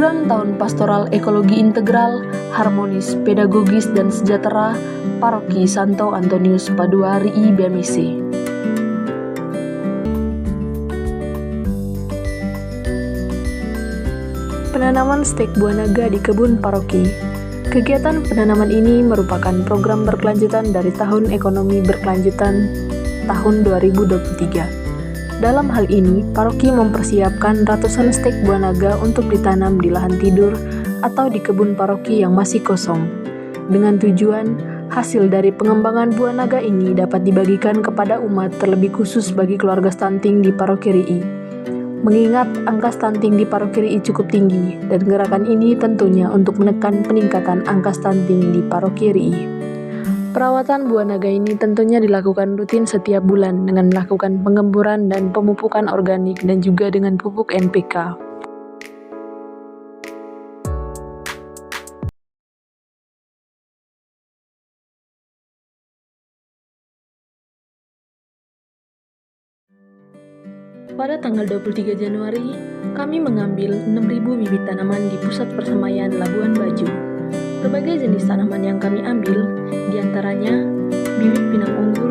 Program Tahun Pastoral Ekologi Integral, Harmonis, Pedagogis, dan Sejahtera Paroki Santo Antonius Padua RI BMIC. Penanaman stek buah naga di kebun paroki. Kegiatan penanaman ini merupakan program berkelanjutan dari tahun ekonomi berkelanjutan tahun 2023. Dalam hal ini, paroki mempersiapkan ratusan stek buah naga untuk ditanam di lahan tidur atau di kebun paroki yang masih kosong. Dengan tujuan, hasil dari pengembangan buah naga ini dapat dibagikan kepada umat, terlebih khusus bagi keluarga stunting di paroki RI. Mengingat angka stunting di paroki RI cukup tinggi, dan gerakan ini tentunya untuk menekan peningkatan angka stunting di paroki RI. Perawatan buah naga ini tentunya dilakukan rutin setiap bulan dengan melakukan pengemburan dan pemupukan organik dan juga dengan pupuk NPK. Pada tanggal 23 Januari, kami mengambil 6.000 bibit tanaman di Pusat Persemaian Labuan Bajo. Berbagai jenis tanaman yang kami ambil, diantaranya bibit pinang unggul,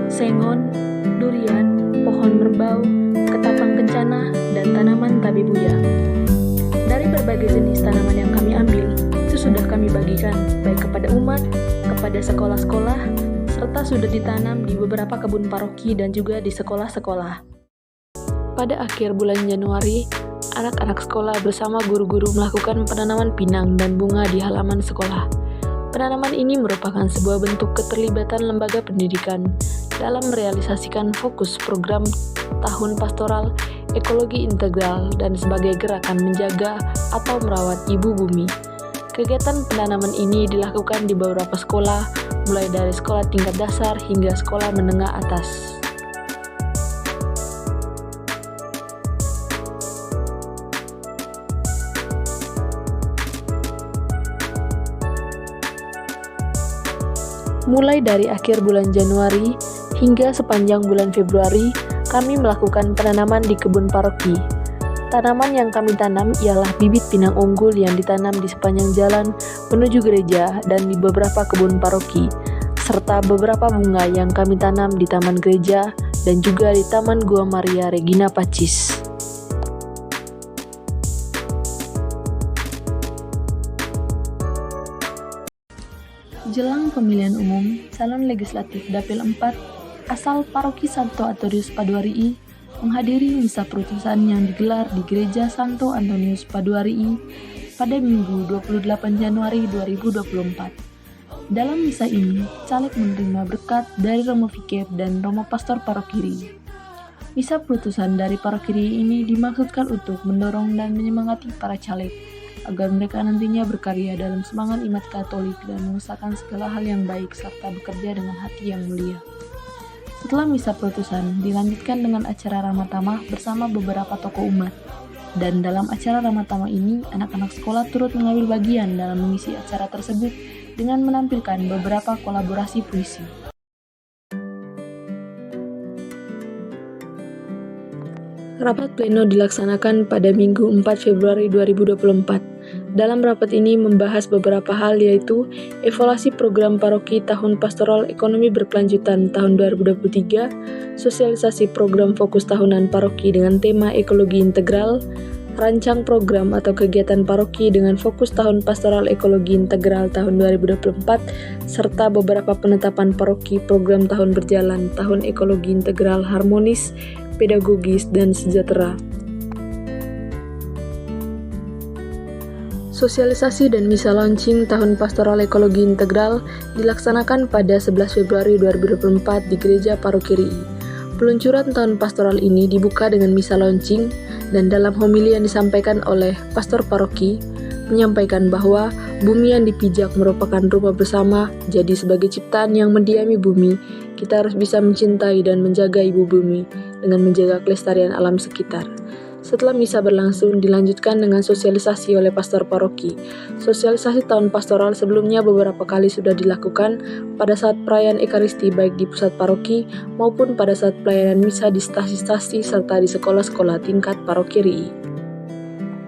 sengon, durian, pohon merbau, ketapang kencana, dan tanaman tabebuya. Dari berbagai jenis tanaman yang kami ambil, itu sudah kami bagikan baik kepada umat, kepada sekolah-sekolah, serta sudah ditanam di beberapa kebun paroki dan juga di sekolah-sekolah. Pada akhir bulan Januari, anak-anak sekolah bersama guru-guru melakukan penanaman pinang dan bunga di halaman sekolah. Penanaman ini merupakan sebuah bentuk keterlibatan lembaga pendidikan dalam merealisasikan fokus program Tahun Pastoral Ekologi Integral dan sebagai gerakan menjaga atau merawat ibu bumi. Kegiatan penanaman ini dilakukan di beberapa sekolah, mulai dari sekolah tingkat dasar hingga sekolah menengah atas. Mulai dari akhir bulan Januari hingga sepanjang bulan Februari, kami melakukan penanaman di kebun paroki. Tanaman yang kami tanam ialah bibit pinang unggul yang ditanam di sepanjang jalan menuju gereja dan di beberapa kebun paroki, serta beberapa bunga yang kami tanam di taman gereja dan juga di Taman Gua Maria Regina Pacis. Jelang pemilihan umum calon legislatif Dapil 4 asal Paroki Santo Antonius Padua RI menghadiri misa perutusan yang digelar di Gereja Santo Antonius Padua RI pada Minggu 28 Januari 2024. Dalam misa ini, caleg menerima berkat dari Romo Fikir dan Romo Pastor Paroki RI. Misa perutusan dari Paroki RI ini dimaksudkan untuk mendorong dan menyemangati para caleg agar mereka nantinya berkarya dalam semangat iman Katolik dan mengusahakan segala hal yang baik serta bekerja dengan hati yang mulia. Setelah misa perutusan, dilanjutkan dengan acara Ramah Tamah bersama beberapa tokoh umat. Dan dalam acara Ramah Tamah ini, anak-anak sekolah turut mengambil bagian dalam mengisi acara tersebut dengan menampilkan beberapa kolaborasi puisi. Rapat pleno dilaksanakan pada Minggu 4 Februari 2024. Dalam rapat ini membahas beberapa hal, yaitu evaluasi program paroki Tahun Pastoral Ekonomi Berkelanjutan tahun 2023, sosialisasi program fokus tahunan paroki dengan tema ekologi integral, rancang program atau kegiatan paroki dengan fokus Tahun Pastoral Ekologi Integral tahun 2024, serta beberapa penetapan paroki program tahun berjalan Tahun Ekologi Integral Harmonis, Pedagogis, dan Sejahtera. Sosialisasi dan misa launching Tahun Pastoral Ekologi Integral dilaksanakan pada 11 Februari 2024 di Gereja Paroki RI. Peluncuran Tahun Pastoral ini dibuka dengan misa launching, dan dalam homili yang disampaikan oleh Pastor Paroki, menyampaikan bahwa bumi yang dipijak merupakan rumah bersama, jadi sebagai ciptaan yang mendiami bumi, kita harus bisa mencintai dan menjaga ibu bumi dengan menjaga kelestarian alam sekitar. Setelah misa berlangsung, dilanjutkan dengan sosialisasi oleh Pastor Paroki. Sosialisasi tahun pastoral sebelumnya beberapa kali sudah dilakukan pada saat perayaan Ekaristi baik di pusat paroki maupun pada saat pelayanan misa di stasi-stasi serta di sekolah-sekolah tingkat paroki RI.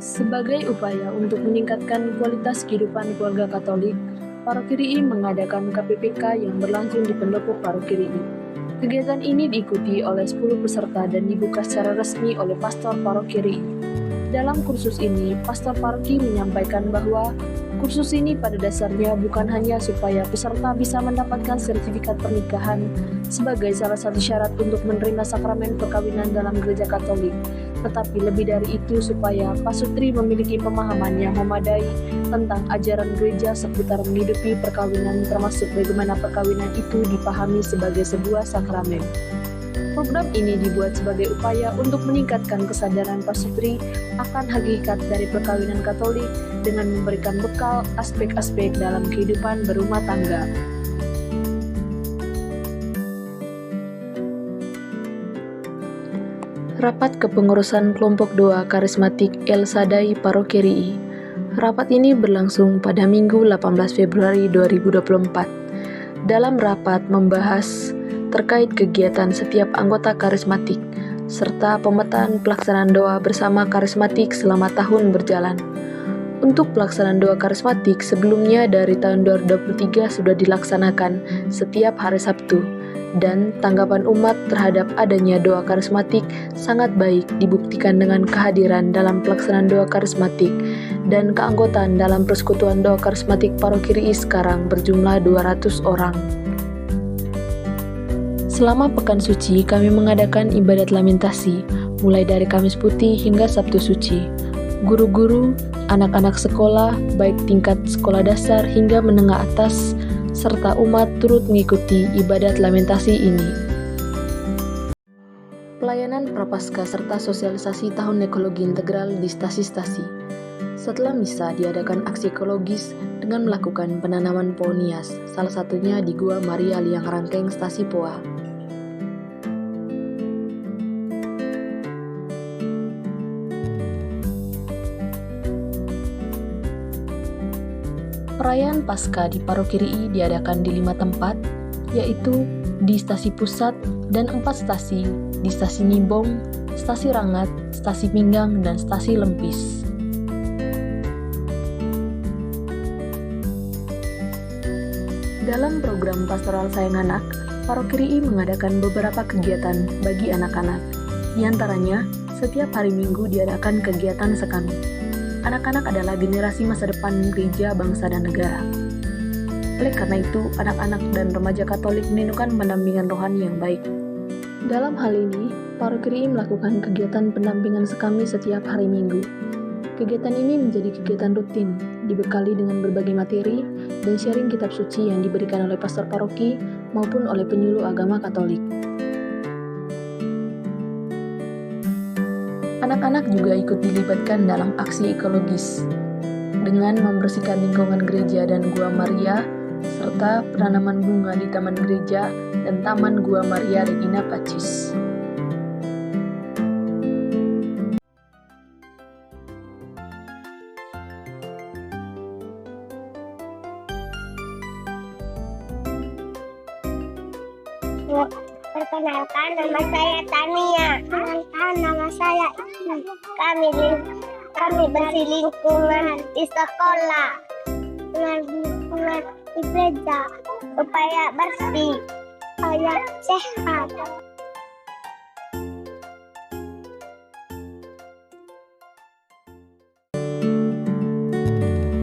Sebagai upaya untuk meningkatkan kualitas kehidupan keluarga Katolik, Paroki RI mengadakan KPPK yang berlangsung di pendopo Paroki RI. Kegiatan ini diikuti oleh 10 peserta dan dibuka secara resmi oleh Pastor Paroki RI. Dalam kursus ini, Pastor Paroki menyampaikan bahwa kursus ini pada dasarnya bukan hanya supaya peserta bisa mendapatkan sertifikat pernikahan sebagai salah satu syarat untuk menerima sakramen perkawinan dalam Gereja Katolik, tetapi lebih dari itu supaya pasutri memiliki pemahaman yang memadai tentang ajaran gereja seputar menghidupi perkawinan, termasuk bagaimana perkawinan itu dipahami sebagai sebuah sakramen. Program ini dibuat sebagai upaya untuk meningkatkan kesadaran pasutri akan hakikat dari perkawinan Katolik dengan memberikan bekal aspek-aspek dalam kehidupan berumah tangga. Rapat Kepengurusan Kelompok Doa Karismatik El Shaddai Paroki RI. Rapat ini berlangsung pada Minggu 18 Februari 2024. Dalam rapat membahas terkait kegiatan setiap anggota karismatik, serta pemetaan pelaksanaan doa bersama karismatik selama tahun berjalan. Untuk pelaksanaan doa karismatik sebelumnya dari tahun 2023 sudah dilaksanakan setiap hari Sabtu, dan tanggapan umat terhadap adanya doa karismatik sangat baik dibuktikan dengan kehadiran dalam pelaksanaan doa karismatik dan keanggotaan dalam persekutuan doa karismatik Paroki RI sekarang berjumlah 200 orang. Selama Pekan Suci, kami mengadakan ibadat lamentasi, mulai dari Kamis Putih hingga Sabtu Suci. Guru-guru, anak-anak sekolah, baik tingkat sekolah dasar hingga menengah atas, serta umat turut mengikuti ibadat lamentasi ini. Pelayanan Prapaskah serta sosialisasi Tahun Ekologi Integral di stasi-stasi. Setelah misa diadakan aksi ekologis dengan melakukan penanaman pohon hias, salah satunya di Gua Maria Liang Rangkeng Stasi Poa. Perayaan Paskah di Paroki RI diadakan di 5 tempat, yaitu di Stasi Pusat dan 4 stasi, di Stasi Nimbong, Stasi Rangat, Stasi Pinggang, dan Stasi Lempis. Dalam program Pastoral Sayang Anak, Paroki RI mengadakan beberapa kegiatan bagi anak-anak. Di antaranya, setiap hari Minggu diadakan kegiatan sekami. Anak-anak adalah generasi masa depan gereja, bangsa, dan negara. Oleh karena itu, anak-anak dan remaja Katolik merindukan pendampingan rohani yang baik. Dalam hal ini, Paroki RI melakukan kegiatan pendampingan sekami setiap hari Minggu. Kegiatan ini menjadi kegiatan rutin, dibekali dengan berbagai materi dan sharing kitab suci yang diberikan oleh pastor paroki maupun oleh penyuluh agama Katolik. Anak-anak juga ikut dilibatkan dalam aksi ekologis dengan membersihkan lingkungan gereja dan Gua Maria, serta penanaman bunga di Taman Gereja dan Taman Gua Maria Regina Pacis. Perkenalkan, nama saya Tania. Perkenalkan, nama saya Iki. Kami bersih lingkungan di sekolah, lingkungan di gereja, supaya bersih, supaya sehat.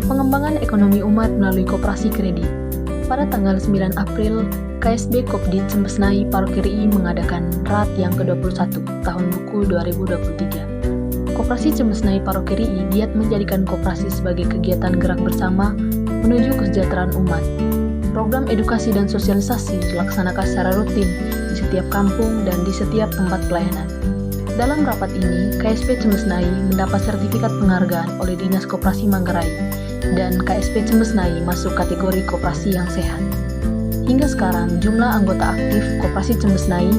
Pengembangan ekonomi umat melalui koperasi kredit. Pada tanggal 9 April, KSB Kopdit Sembesnai Paroki RI mengadakan RAT yang ke-21 tahun buku 2023. Koperasi Sembesnai Paroki RI giat menjadikan koperasi sebagai kegiatan gerak bersama menuju kesejahteraan umat. Program edukasi dan sosialisasi dilaksanakan secara rutin di setiap kampung dan di setiap tempat pelayanan. Dalam rapat ini, KSP Sembesnai mendapat sertifikat penghargaan oleh Dinas Koperasi Manggarai dan KSP Sembesnai masuk kategori koperasi yang sehat. Hingga sekarang, jumlah anggota aktif Koperasi Sembesnai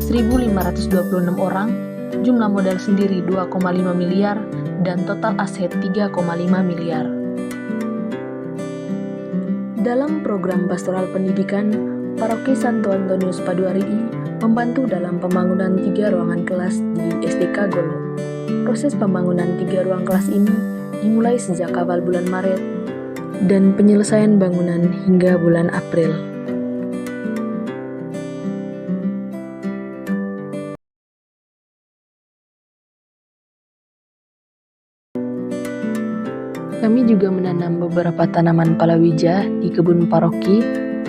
1.526 orang, jumlah modal sendiri 2,5 miliar, dan total aset 3,5 miliar. Dalam program pastoral pendidikan, Paroki Santo Antonius Padua RI membantu dalam pembangunan 3 ruangan kelas di SDK Golo. Proses pembangunan 3 ruang kelas ini dimulai sejak awal bulan Maret dan penyelesaian bangunan hingga bulan April. Kami juga menanam beberapa tanaman palawija di kebun paroki,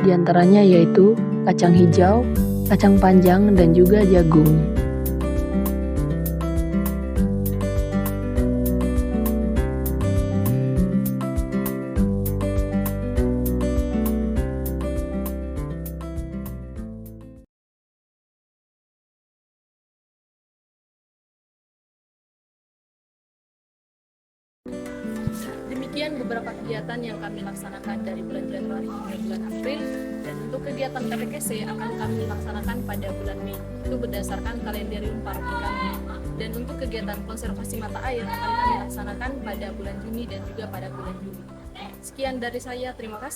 diantaranya yaitu kacang hijau, kacang panjang, dan juga jagung. Demikian beberapa kegiatan yang kami laksanakan dari bulan Januari hingga bulan April, dan untuk kegiatan KPKC akan kami laksanakan pada bulan Mei. Itu berdasarkan kalenderium paroki kami. Dan untuk kegiatan konservasi mata air akan kami laksanakan pada bulan Juni dan juga pada bulan Juli. Sekian dari saya, terima kasih.